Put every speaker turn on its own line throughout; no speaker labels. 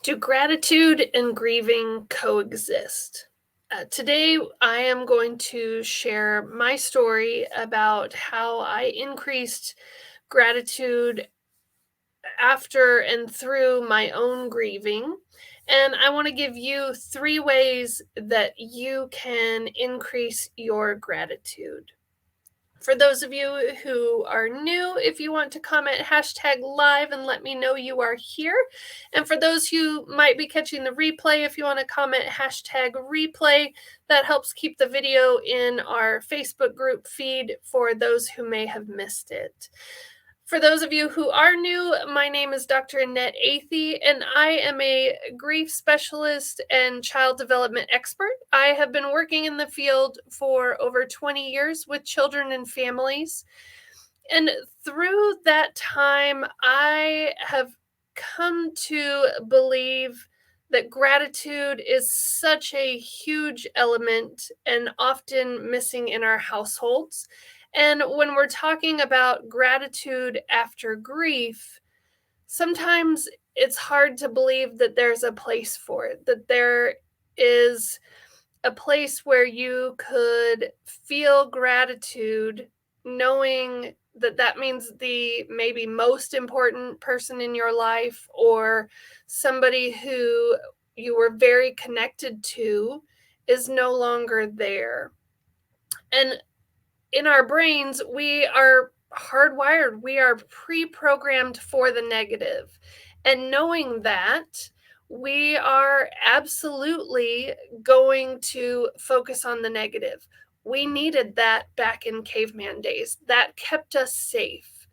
Do gratitude and grieving coexist? Today, I am going to share my story about how I increased gratitude after and through my own grieving. And I want to give you 3 ways that you can increase your gratitude. For those of you who are new, if you want to comment #live and let me know you are here. And for those who might be catching the replay, if you want to comment #replay, that helps keep the video in our Facebook group feed for those who may have missed it. For those of you who are new, my name is Dr. Annette Athey, and I am a grief specialist and child development expert. I have been working in the field for over 20 years with children and families. And through that time, I have come to believe that gratitude is such a huge element and often missing in our households. And when we're talking about gratitude after grief, sometimes it's hard to believe that there's a place for it, that there is a place where you could feel gratitude knowing that that means the maybe most important person in your life or somebody who you were very connected to is no longer there. And in our brains, we are hardwired, we are pre-programmed for the negative. And knowing that, we are absolutely going to focus on the negative. We needed that back in caveman days. That kept us safe.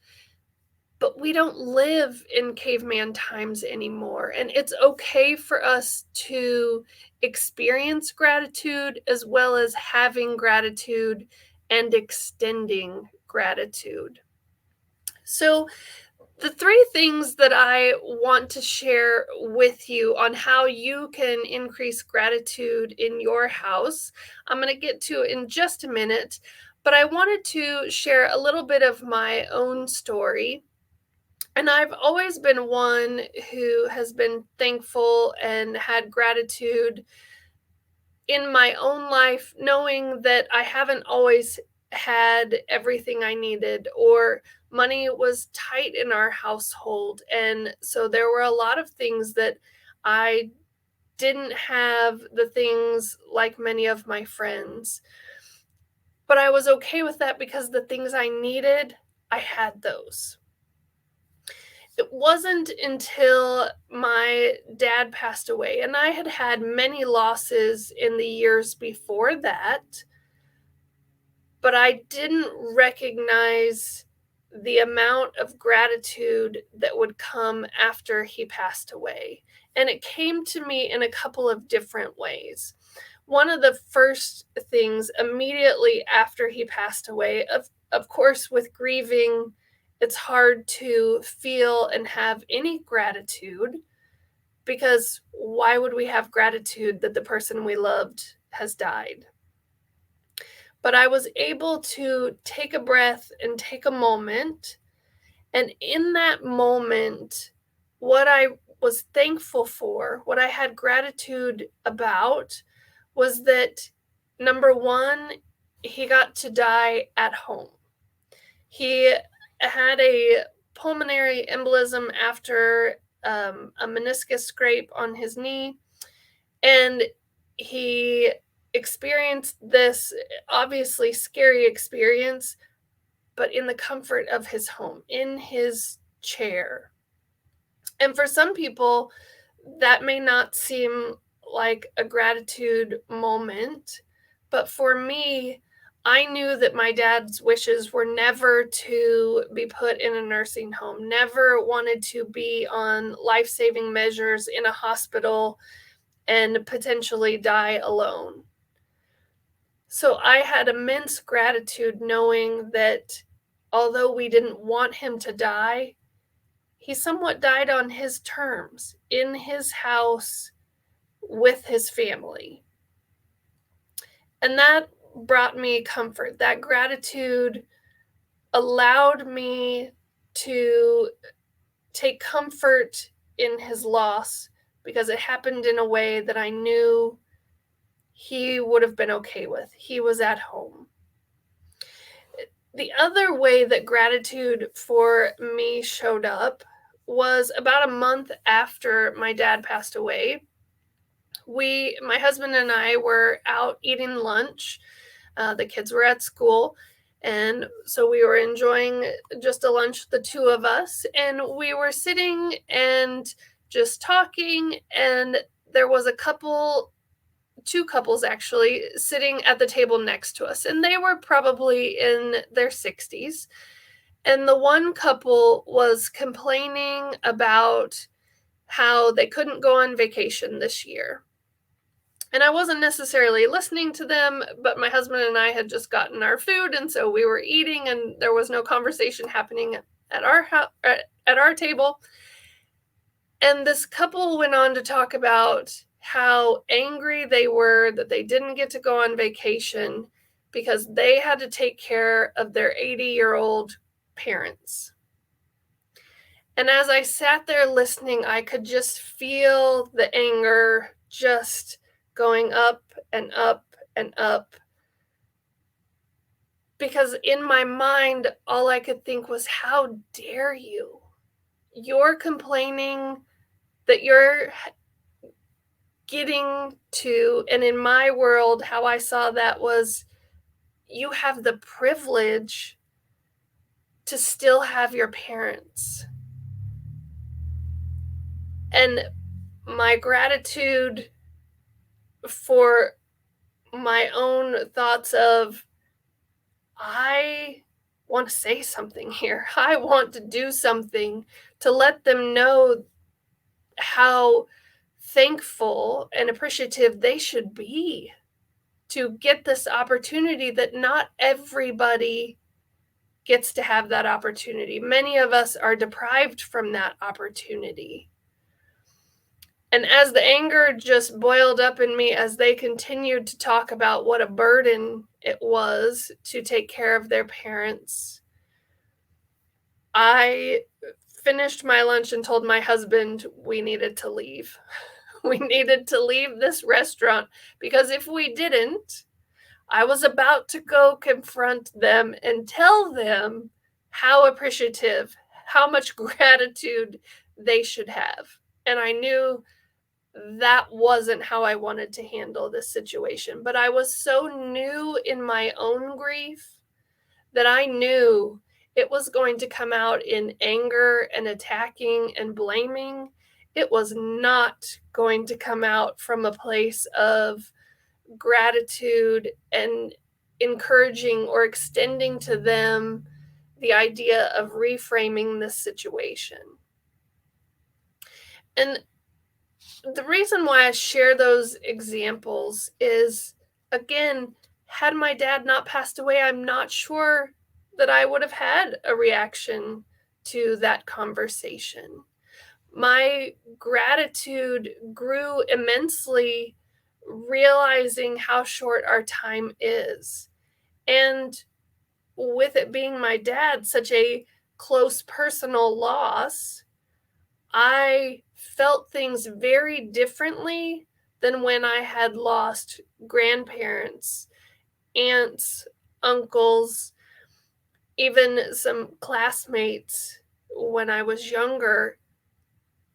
But we don't live in caveman times anymore. And it's okay for us to experience gratitude as well as having gratitude and extending gratitude. So, the 3 things that I want to share with you on how you can increase gratitude in your house, I'm going to get to in just a minute, but I wanted to share a little bit of my own story. And I've always been one who has been thankful and had gratitude in my own life, knowing that I haven't always had everything I needed, or money was tight in our household. And so there were a lot of things that I didn't have, the things like many of my friends. But I was okay with that because the things I needed, I had those. It wasn't until my dad passed away, and I had had many losses in the years before that, but I didn't recognize the amount of gratitude that would come after he passed away. And it came to me in a couple of different ways. One of the first things immediately after he passed away, of course, with grieving, it's hard to feel and have any gratitude, because why would we have gratitude that the person we loved has died? But I was able to take a breath and take a moment. And in that moment, what I was thankful for, what I had gratitude about, was that number one, he got to die at home. He had a pulmonary embolism after a meniscus scrape on his knee, and he experienced this obviously scary experience, but in the comfort of his home, in his chair. And for some people, that may not seem like a gratitude moment, but for me, I knew that my dad's wishes were never to be put in a nursing home, never wanted to be on life-saving measures in a hospital and potentially die alone. So I had immense gratitude knowing that although we didn't want him to die, he somewhat died on his terms, in his house, with his family. And that brought me comfort. That gratitude allowed me to take comfort in his loss, because it happened in a way that I knew he would have been okay with. He was at home. The other way that gratitude for me showed up was about a month after my dad passed away. My husband and I were out eating lunch. The kids were at school. And so we were enjoying just a lunch, the two of us. And we were sitting and just talking. And there was two couples actually, sitting at the table next to us. And they were probably in their 60s. And the one couple was complaining about how they couldn't go on vacation this year. And I wasn't necessarily listening to them, but my husband and I had just gotten our food, and so we were eating, and there was no conversation happening at our table. And this couple went on to talk about how angry they were that they didn't get to go on vacation because they had to take care of their 80-year-old parents. And as I sat there listening, I could just feel the anger just going up and up and up. Because in my mind, all I could think was, how dare you? You're complaining that you're getting to, and in my world, how I saw that was, you have the privilege to still have your parents. And my gratitude for my own thoughts of, I want to say something here. I want to do something to let them know how thankful and appreciative they should be to get this opportunity that not everybody gets to have that opportunity. Many of us are deprived from that opportunity. And as the anger just boiled up in me as they continued to talk about what a burden it was to take care of their parents, I finished my lunch and told my husband we needed to leave. We needed to leave this restaurant because if we didn't, I was about to go confront them and tell them how appreciative, how much gratitude they should have. And I knew that wasn't how I wanted to handle this situation. But I was so new in my own grief that I knew it was going to come out in anger and attacking and blaming. It was not going to come out from a place of gratitude and encouraging or extending to them the idea of reframing this situation. And the reason why I share those examples is, again, had my dad not passed away, I'm not sure that I would have had a reaction to that conversation. My gratitude grew immensely, realizing how short our time is. And with it being my dad, such a close personal loss, I felt things very differently than when I had lost grandparents, aunts, uncles, even some classmates when I was younger.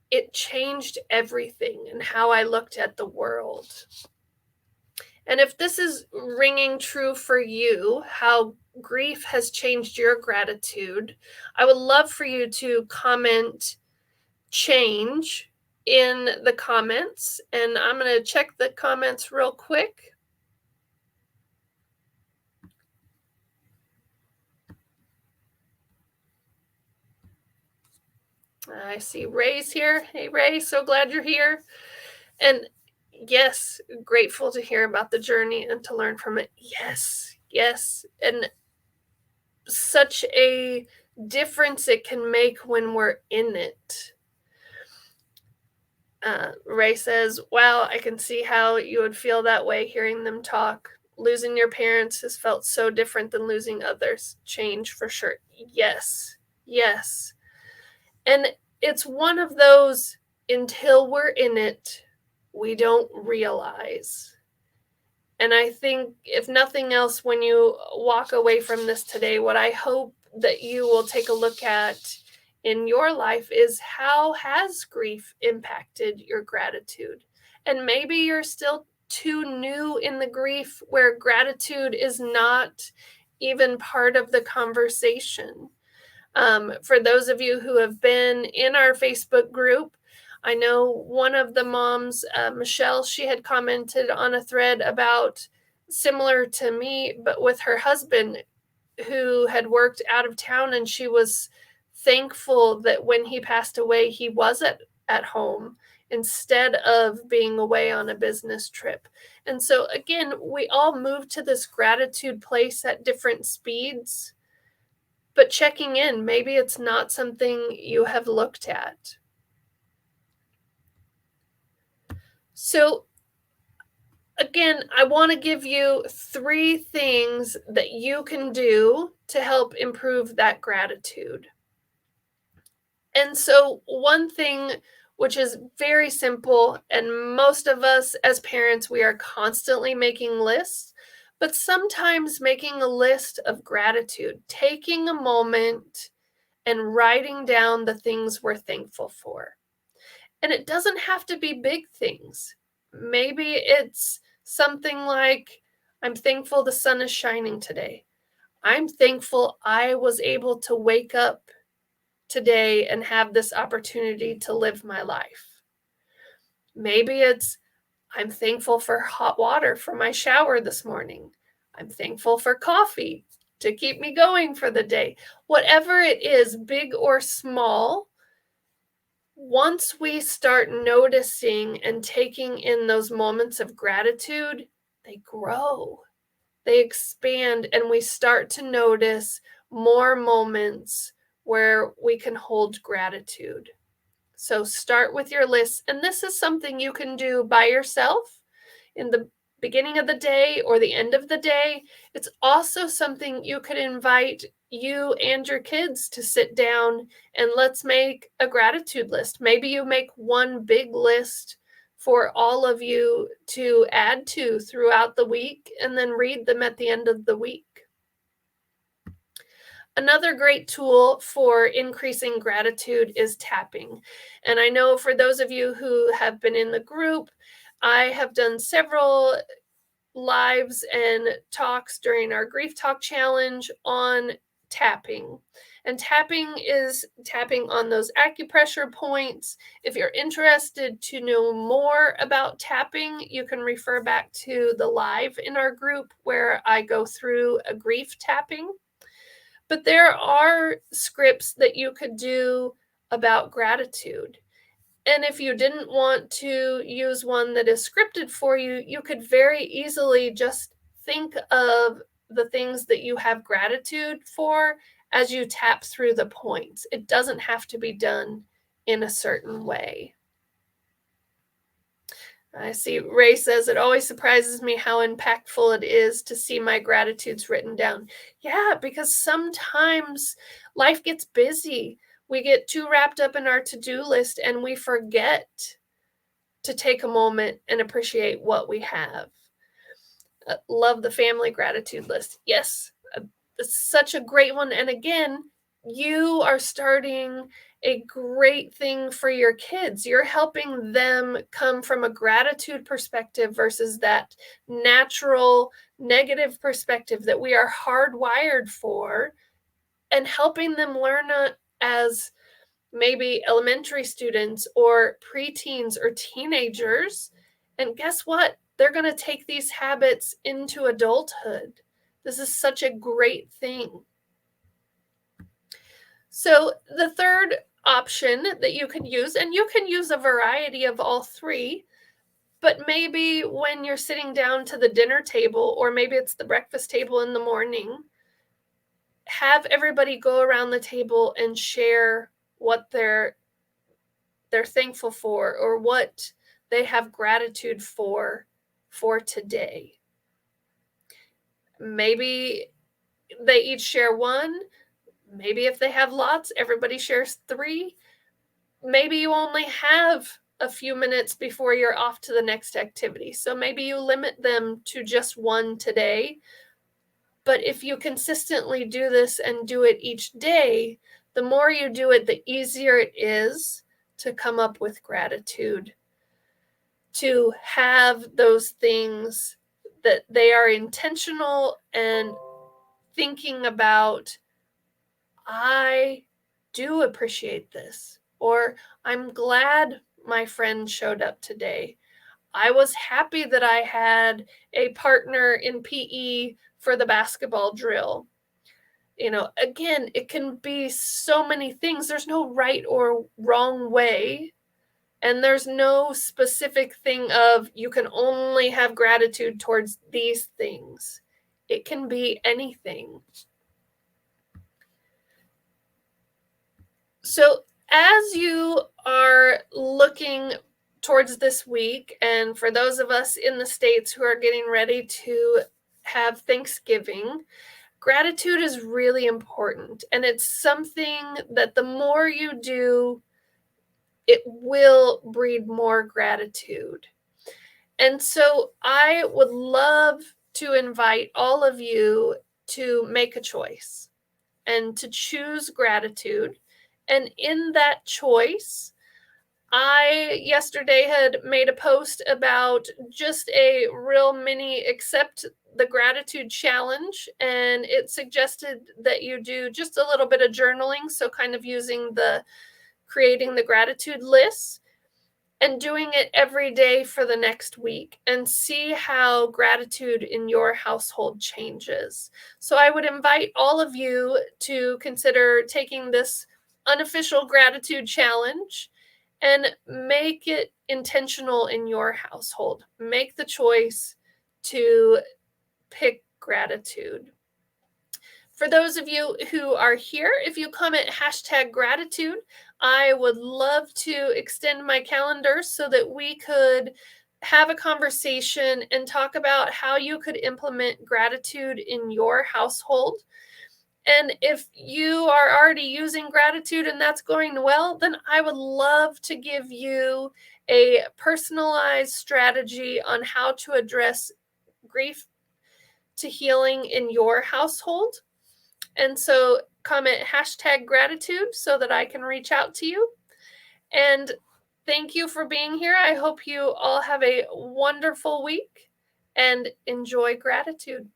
It changed everything and how I looked at the world. And if this is ringing true for you, how grief has changed your gratitude, I would love for you to comment change in the comments, and I'm going to check the comments real quick. I see Ray's here. Hey Ray, so glad you're here. And yes, grateful to hear about the journey and to learn from it. Yes. And such a difference it can make when we're in it. Ray says, wow, I can see how you would feel that way hearing them talk. Losing your parents has felt so different than losing others. Change for sure. Yes. And it's one of those until we're in it, we don't realize. And I think, if nothing else, when you walk away from this today, what I hope that you will take a look at in your life is, how has grief impacted your gratitude? And maybe you're still too new in the grief where gratitude is not even part of the conversation. For those of you who have been in our Facebook group, I know one of the moms, Michelle, she had commented on a thread about, similar to me, but with her husband who had worked out of town, and she was thankful that when he passed away, he was at home instead of being away on a business trip. And so again, we all move to this gratitude place at different speeds, but checking in, maybe it's not something you have looked at. So again, I want to give you 3 things that you can do to help improve that gratitude. And so one thing, which is very simple, and most of us as parents, we are constantly making lists, but sometimes making a list of gratitude, taking a moment and writing down the things we're thankful for. And it doesn't have to be big things. Maybe it's something like, I'm thankful the sun is shining today. I'm thankful I was able to wake up today and have this opportunity to live my life. Maybe it's, I'm thankful for hot water for my shower this morning. I'm thankful for coffee to keep me going for the day. Whatever it is, big or small, once we start noticing and taking in those moments of gratitude, they grow, they expand, and we start to notice more moments where we can hold gratitude. So start with your list, and this is something you can do by yourself in the beginning of the day or the end of the day. It's also something you could invite you and your kids to sit down and let's make a gratitude list. Maybe you make one big list for all of you to add to throughout the week and then read them at the end of the week. Another great tool for increasing gratitude is tapping. And I know for those of you who have been in the group, I have done several lives and talks during our Grief Talk Challenge on tapping. And tapping is tapping on those acupressure points. If you're interested to know more about tapping, you can refer back to the live in our group where I go through a grief tapping. But there are scripts that you could do about gratitude. And if you didn't want to use one that is scripted for you, you could very easily just think of the things that you have gratitude for as you tap through the points. It doesn't have to be done in a certain way. I see Ray says, it always surprises me how impactful it is to see my gratitudes written down. Yeah, because sometimes life gets busy. We get too wrapped up in our to-do list and we forget to take a moment and appreciate what we have. Love the family gratitude list. Yes, it's such a great one. And again, you are starting a great thing for your kids. You're helping them come from a gratitude perspective versus that natural negative perspective that we are hardwired for, and helping them learn as maybe elementary students or preteens or teenagers. And guess what? They're going to take these habits into adulthood. This is such a great thing. So the third option that you can use, and you can use a variety of all 3, but maybe when you're sitting down to the dinner table, or maybe it's the breakfast table in the morning, have everybody go around the table and share what they're thankful for or what they have gratitude for today. Maybe they each share one. Maybe if they have lots, everybody shares 3. maybe you only have a few minutes before you're off to the next activity. So maybe you limit them to just one today. But if you consistently do this and do it each day, the more you do it, the easier it is to come up with gratitude, to have those things that they are intentional and thinking about, I do appreciate this, or I'm glad my friend showed up today. I was happy that I had a partner in PE for the basketball drill. Again, it can be so many things. There's no right or wrong way. And there's no specific thing of you can only have gratitude towards these things. It can be anything. So, as you are looking towards this week, and for those of us in the States who are getting ready to have Thanksgiving, gratitude is really important. And it's something that the more you do, it will breed more gratitude. And so I would love to invite all of you to make a choice and to choose gratitude. And in that choice, I yesterday had made a post about just a real mini accept the gratitude challenge, and it suggested that you do just a little bit of journaling, so kind of using the creating the gratitude list and doing it every day for the next week and see how gratitude in your household changes. So I would invite all of you to consider taking this unofficial gratitude challenge and make it intentional in your household. Make the choice to pick gratitude. For those of you who are here, if you comment #gratitude, I would love to extend my calendar so that we could have a conversation and talk about how you could implement gratitude in your household. And if you are already using gratitude and that's going well, then I would love to give you a personalized strategy on how to address grief to healing in your household. And so comment #gratitude so that I can reach out to you. And thank you for being here. I hope you all have a wonderful week and enjoy gratitude.